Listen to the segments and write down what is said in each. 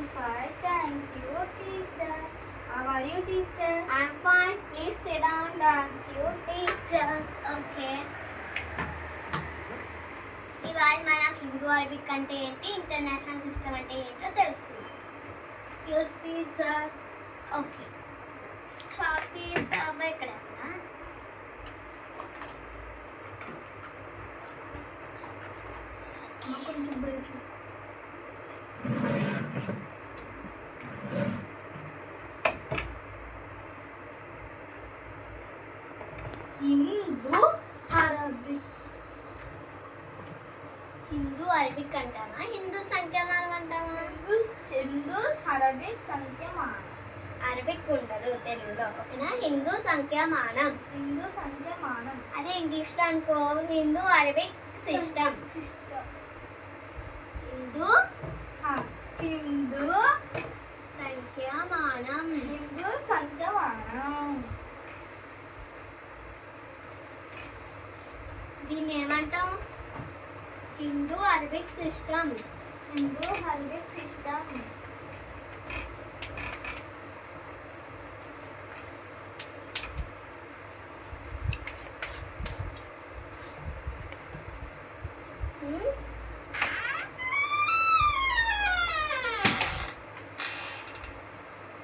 I'm fine, thank you, teacher. How are you, teacher? I'm fine. Please sit down. Thank you, teacher. Okay. ఇవాళ మనం Hindu Arabic అంటే ఏంటి, international system అంటే ఏంటో తెలుసుకుందాం. Yes, teacher. ఓకే. చాక్ తీస్తావా ఇక్కడ? కొంచెం break. Hindu Arabic. Hindu Arabic అంటామా, హిందూ సంఖ్యామానం అంటామా? హిందూ అరబిక్ సంఖ్యమానం. అరబిక్ ఉండదు తెలుగులో, ఓకేనా? హిందూ సంఖ్యామానం. హిందూ సంఖ్యమానం. అదే ఇంగ్లీష్లో అనుకో, హిందూ అరబిక్ సిస్టమ్. హిందూ హిందూ సంఖ్యామానం. హిందూ సంఖ్యమానం. దీన్ని ఏమంటాం? Hindu Arabic system. Hindu Arabic system.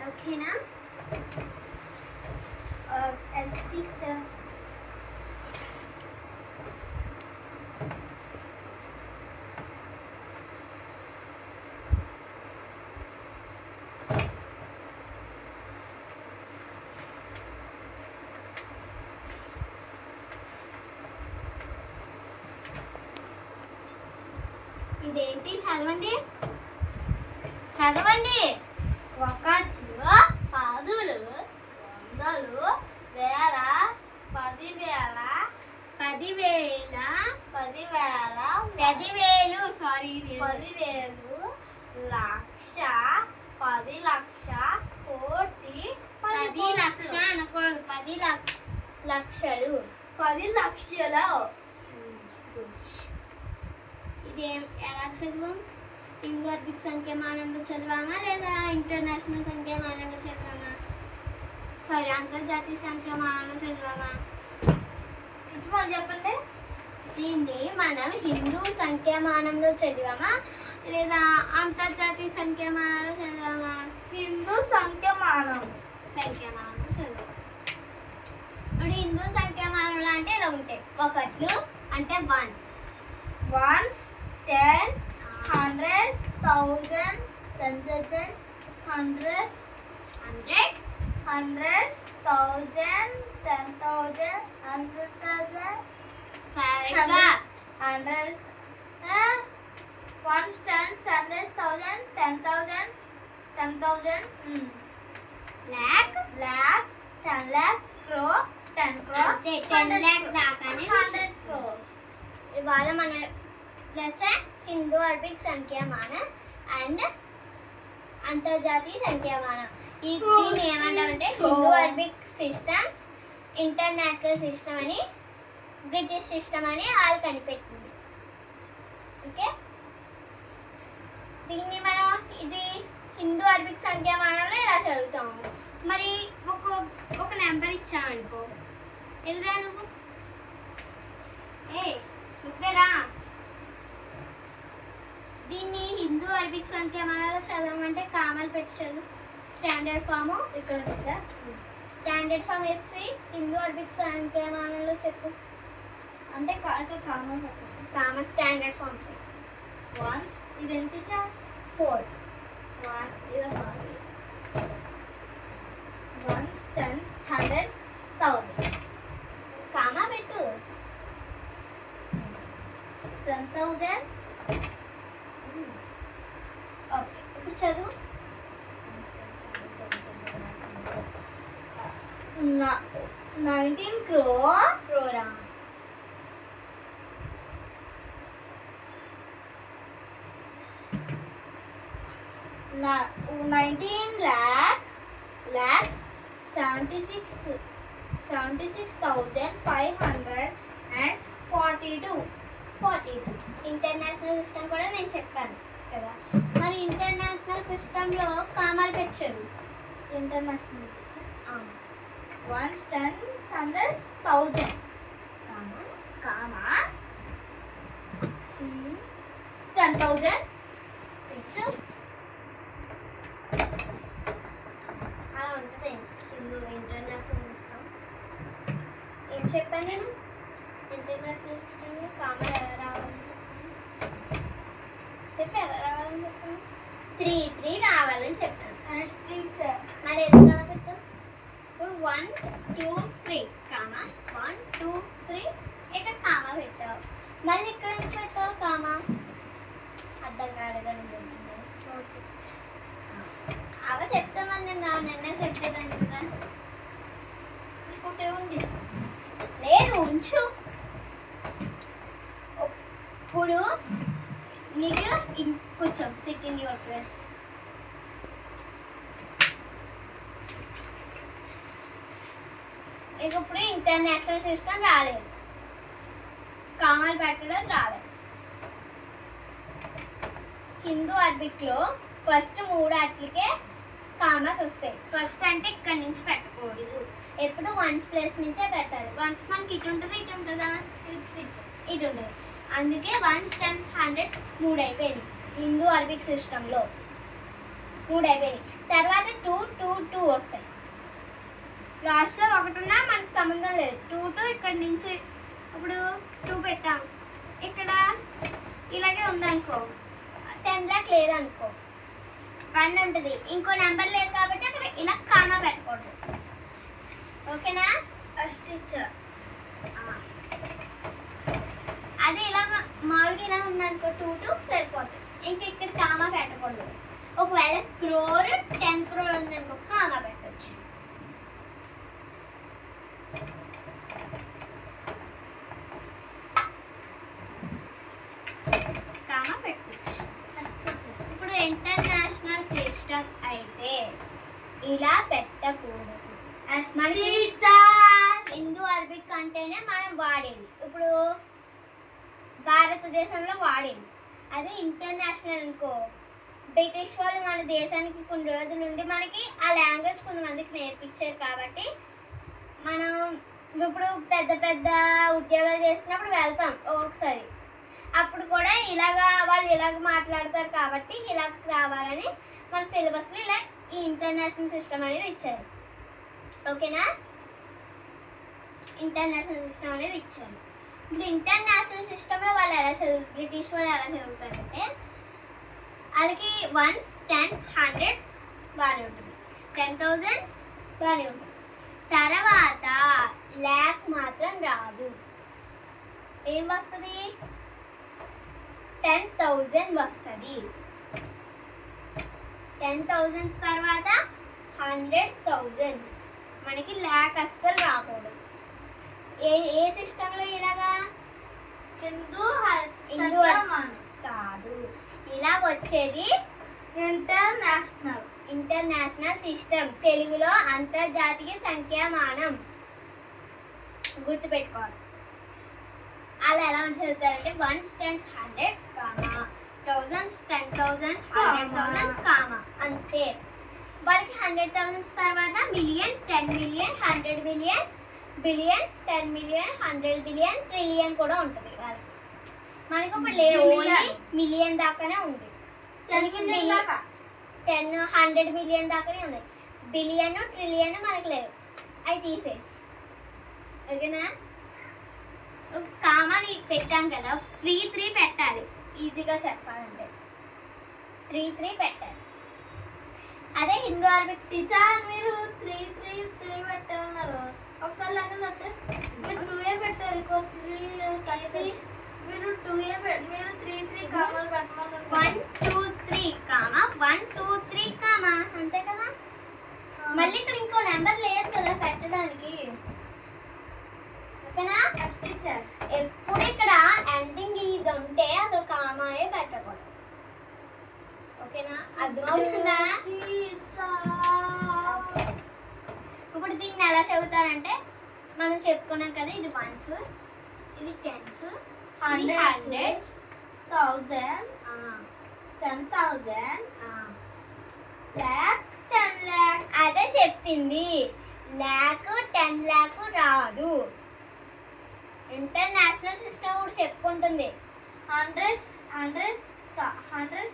ఓకేనా? As teacher. ఇదేంటి? చదవండి చదవండి. ఒకట్లు, పదులు, వందలు, వేల, 10,000, 10,000, 10,000, 10,000, సారీ 10,000, లక్ష, 10 లక్ష, కోటి, 10 లక్ష అనకూడదు, 10 లక్షలు. 10 లక్షలు. ఇది ఎలా చదివాం? హిందూ అరబిక్ సంఖ్యామానంలో చదివామా లేదా ఇంటర్నేషనల్ సంఖ్యామానంలో చదివామా? సారీ, అంతర్జాతీయ సంఖ్యామానంలో చదివామా? ఇది మళ్ళీ చెప్పండి. దీన్ని మనం హిందూ సంఖ్యామానంలో చదివామా లేదా అంతర్జాతీయ సంఖ్యామానంలో చదివామా? హిందూ సంఖ్యమానం. సంఖ్యామానంలో చదివాం. ఇప్పుడు హిందూ సంఖ్యామానంలో అంటే ఇలా ఉంటాయి. ఒకట్లు అంటే once, Ones, tens, hundreds, thousand, 10,000, hundreds, 100, hundreds, thousand, 10,000, 100,000, సరిగ్గా hundreds, ones, tens, hundreds, thousand, 10,000, 10,000, lakh, lakh, 10 lakh, crore, 10 crore, అంతే 10 lakh దాకానే 100 crores. ఇవాళ మన లెసన్ హిందూ అరబిక్ సంఖ్యామానం అండ్ అంతర్జాతీయ సంఖ్యామానం. దీన్ని ఏమంటామంటే Hindu Arabic system, international system అని, బ్రిటిష్ సిస్టమ్ అని వాళ్ళు కనిపెట్టింది. ఓకే, దీన్ని మనం ఇది హిందూ అరబిక్ సంఖ్యామానంలో ఇలా చదువుతాము. మరి ఒక నెంబర్ ఇచ్చామనుకో, వెళ్ళరా నువ్వు, నువ్వేరా. దీన్ని హిందూ అరబిక్ సంఖ్యామానంలో చదవమంటే కామలు పెట్టి చదువు. స్టాండర్డ్ ఫాము ఇక్కడ ఉందా? స్టాండర్డ్ ఫామ్ వేసి హిందూ అరబిక్ సంఖ్యామానంలో చెప్పు. అంటే ఇక్కడ కామన్ పెట్టండి. కామ స్టాండర్డ్ ఫామ్ వన్స్, ఇది ఎంత ఇచ్చా? 4. 1, ఇది ones, tens, hundreds, thousand. Comma పెట్టు. 10,000. ఓకే, ఇప్పుడు చదువు. 19 crore. క్రోరా. 19 lakhs 76,542. ఇంటర్నేషనల్ సిస్టమ్ కూడా నేను చెప్పాను కదా. మరి ఇంటర్నేషనల్ సిస్టమ్ సిస్టంలో కామాలు పెట్టారు. International once tens hundreds thousand comma 10,000 అలా ఉంటుంది హిందూ ఇంటర్నేషనల్ సిస్టమ్. ఏం చెప్పాను నేను? ఇంటర్నేషనల్ సిస్టమ్ కామా ఎలా రావాలని చెప్పి ఎలా రావాలని చెప్పాను? 3 రావాలని చెప్పాను. మరి ఎందుకు అలా పెట్టావు? ఇప్పుడు 1 2 3 కామా 1 2 3 ఇక్కడ కామా పెట్టావు. మళ్ళీ ఇక్కడ ఎందుకు పెట్టావు కామా? అర్థం కాలేదని అలా చెప్తామని నేను నిన్నే చెప్పేదాన్ని కదా. ఇంకోటి ఉంది లేదు ఉంచు. ఇప్పుడు నీకు కూర్చో, సిట్ ఇన్ యువర్ ప్లేస్. ఇక ఇప్పుడు ఇంటర్నేషనల్ సిస్టమ్ రాలేదు, కామాలు పెట్టడం రాలేదు. హిందూ అరబిక్లో ఫస్ట్ 3 అట్లకే కామాస్ వస్తాయి. ఫస్ట్ అంటే ఇక్కడ నుంచి పెట్టకూడదు, ఎప్పుడు వన్స్ ప్లేస్ నుంచే పెట్టాలి. వన్స్ మనకి ఇటు ఉంటుంది, ఇటు ఉంటుందా? ఇటు ఉంటుంది. అందుకే వన్స్ టెన్స్ హండ్రెడ్స్ 3 అయిపోయినాయి హిందూ అరబిక్ సిస్టంలో. 3 అయిపోయినాయి. తర్వాత 2 2 2 వస్తాయి. లాస్ట్లో 1 ఉన్నా మనకు సంబంధం లేదు. 2 2 ఇక్కడ నుంచి ఇప్పుడు 2 పెట్టాం, ఇక్కడ ఇలాగే ఉందనుకో, 10 లాక్ లేదనుకో 1 ఉంటుంది. ఇంకో నెంబర్ లేదు కాబట్టి అక్కడ ఇలా కామా పెట్టకూడదు. ఓకేనా? అదే ఇలా మామూలుగా ఇలా ఉందనుకో 2 2 సరిపోతుంది. ఇంక ఇక్కడ కామా పెట్టకూడదు. ఒకవేళ క్రోర్ 10 crore ఉందనుకో కామా పెట్టచ్చు. కామా పెట్టచ్చు. ఇప్పుడు ఇంటర్నేషనల్ సిస్టమ్ అయితే ఇలా పెట్టకూడదు. హిందూ అరబిక్ అంటేనే మనం వాడేది, ఇప్పుడు భారతదేశంలో వాడేది. అదే ఇంటర్నేషనల్ అనుకో, బ్రిటిష్ వాళ్ళు మన దేశానికి కొన్ని రోజుల నుండి మనకి ఆ లాంగ్వేజ్ కొంతమందికి నేర్పించారు కాబట్టి మనం ఇప్పుడు పెద్ద పెద్ద ఉద్యోగాలు చేసినప్పుడు వెళ్తాం ఒకసారి, అప్పుడు కూడా ఇలాగా వాళ్ళు ఇలాగ మాట్లాడతారు కాబట్టి ఇలాగ రావాలని మన సిలబస్లో ఇలా ఈ ఇంటర్నేషనల్ సిస్టమ్ అనేది ఇచ్చారు. ఓకేనా? ఇంటర్నేషనల్ సిస్టమ్ అనేది ఇచ్చారు. ఇప్పుడు ఇంటర్నేషనల్ సిస్టంలో వాళ్ళు ఎలా బ్రిటిష్ వాళ్ళు ఎలా చదువుతారంటే వాళ్ళకి వన్స్ టెన్స్ హండ్రెడ్స్ బాగానే ఉంటుంది, 10,000s బాగానే ఉంటుంది. తర్వాత ల్యాక్ మాత్రం రాదు. ఏం వస్తుంది? 10,000 వస్తుంది. 10,000s తర్వాత 100s thousands. మనకి ల్యాక్ అస్సలు రాకూడదు. ఏ సిస్టంలో ఇలాగా? హిందూ కాదు, ఇలా వచ్చేది ఇంటర్నేషనల్ సిస్టమ్. తెలుగులో అంతర్జాతీయ సంఖ్యామానం. గుర్తుపెట్టుకోవాలి. అలా ఎలా చదువుతారంటే ones tens hundreds comma, thousands 10,000s 100,000s comma, అంతే. వాళ్ళకి 100,000s తర్వాత million, 10 million, 100 million, billion, 10 million, 100 billion, trillion కూడా ఉంటుంది వాళ్ళకి. మనకి ఇప్పుడు లేవు, ఓన్లీ మిలియన్ దాకానే ఉంది. 10 100 మిలియన్ దాకానే ఉన్నాయి. బిలియన్ ట్రిలియన్ మనకి లేవు, అవి తీసే. ఓకేనా? కామాని పెట్టాం కదా, 3 3 పెట్టాలి. ఈజీగా చెప్పాలంటే 3 3 పెట్టాలి. అదే హిందూ అరబిక్ టీచర్ మీరు 3 3 3 పెట్టారు. ఒకసారి లేకపోతే మీరు 2 పెట్టారు. 3 కలిపి మీరు 2 మీరు 3 3 కామాలు పెట్టమన్నారు. 1 2 3 కామా 1 2 3 కామా, అంతే కదా. మళ్ళీ ఇక్కడ ఇంకో నెంబర్ లేదు కదా పెట్టడానికి. ఓకేనా? టీచర్ ఎప్పుడు ఇక్కడ ఎండింగ్ ఇది ఉంటే అసలు కామాయే పెట్టకూడదు. ఓకేనా? అర్థమవుతుందా? ఇప్పుడు దీన్ని ఎలా చదువుతారంటే మనం చెప్పుకున్నాం కదా, ఇది వన్స్, ఇది టెన్స్, ఇది హండ్రెడ్స్, 1000 10,000 lakh 10 lakh అదే చెప్పింది. ల్యాక్ 10 lakh రాదు. ఇంటర్నేషనల్ సిస్టమ్ కూడా చెప్పుకుంటుంది. hundreds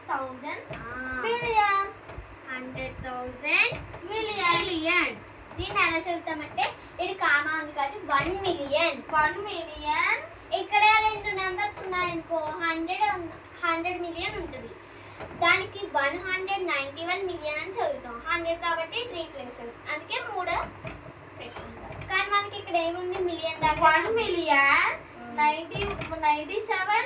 thousand ఆ, billion 100,000 million మిలియన్. దీన్ని ఎలా చదువుతామంటే ఇది కామా ఉంది కాబట్టి 1 మిలియన్. 1 million ఇక్కడ 2 నెంబర్స్ ఉన్నాయనుకో 100 మిలియన్ ఉంటుంది. దానికి 191 మిలియన్ అని చదువుతాం. 100 కాబట్టి 3 ప్లేసెస్, అందుకే 3 పెట్టుకుంటాం. కానీ మనకి ఇక్కడ ఏముంది మిలియన్ దాకా 1 million 97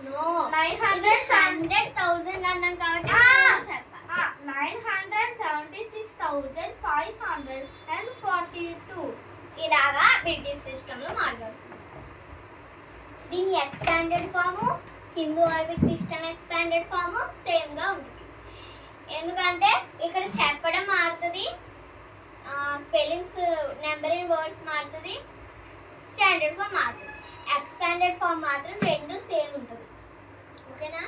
నో 900 100,000 అన్నాం కాబట్టి ఆ. 2 చెప్పాలి. 976,542 ఇలాగా బ్రిటిష్ సిస్టంలో మాట్లాడుతున్నాం. దీని expanded form Hindu Arabic system expanded form సేమ్గా ఉంటుంది. ఎందుకంటే ఇక్కడ చెప్పడం మారుతుంది, స్పెల్లింగ్స్ నెంబరింగ్ వర్డ్స్ మారుతుంది, స్టాండర్డ్ ఫామ్ మారుతుంది. ఎక్స్పాండెడ్ ఫామ్ మాత్రం రెండు సేమ్ ఉంటుంది. ఓకేనా?